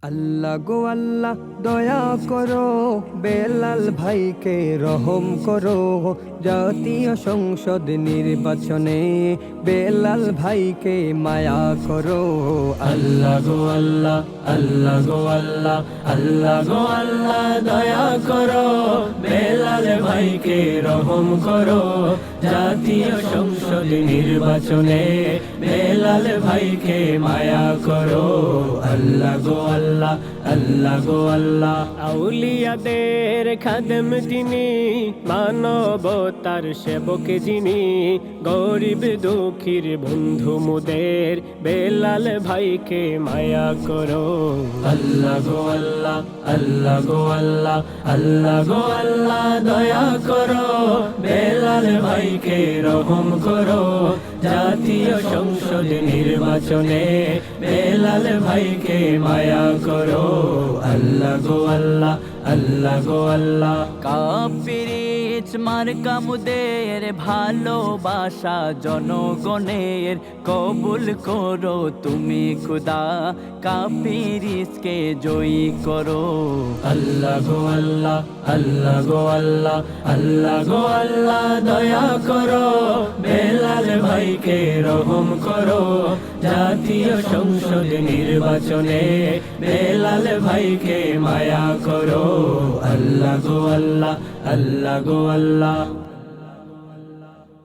আল্লাহ গো আল্লাহ দয়া করো, বেলাল ভাইকে রহম করো। জাতীয় সংসদ নির্বাচনে বেলাল ভাইকে মায়া করো। আল্লাহ গো আল্লাহ, আল্লাহ গো আল্লাহ, আল্লাহ গো আল্লাহ দয়া করো, বেলাল ভাইকে রহম করো। জাতীয় সংসদ নির্বাচনে বেলাল ভাইকে মায়া করো। আল্লাহ গো আল্লাহ, আল্লাহ গো আল্লাহ। আউলিয়াদের খাদেম তিনি, মানবতার সেবক যিনি, গরিব দুঃখীর বন্ধু মুদের বেলাল ভাইকে মায়া করো। আল্লাহ গো আল্লাহ, আল্লাহ গো আল্লাহ, আল্লাহ গো আল্লাহ দয়া করো, বেলাল ভাইকে রহম করো। জাতীয় সংসদ নির্বাচনে বেলাল ভাইকে মায়া করো। আল্লাহ গো আল্লাহ, আল্লাহ গো আল্লাহ। কাফিরিচ মার্কা মুদের ভালোবাসা জনগণের কবুল করো তুমি খুদা, কাফিরিচকে জয়ী করো। আল্লাহ গো আল্লাহ, আল্লাহ গো আল্লাহ, আল্লাহ গো আল্লাহ দয়া করো, বেলাল ভাইকে রহম করো। জাতীয় সংসদ নির্বাচনে বেলাল ভাইকে মায়া করো। আল্লাহ গো আল্লাহ, আল্লাহ গো আল্লাহ।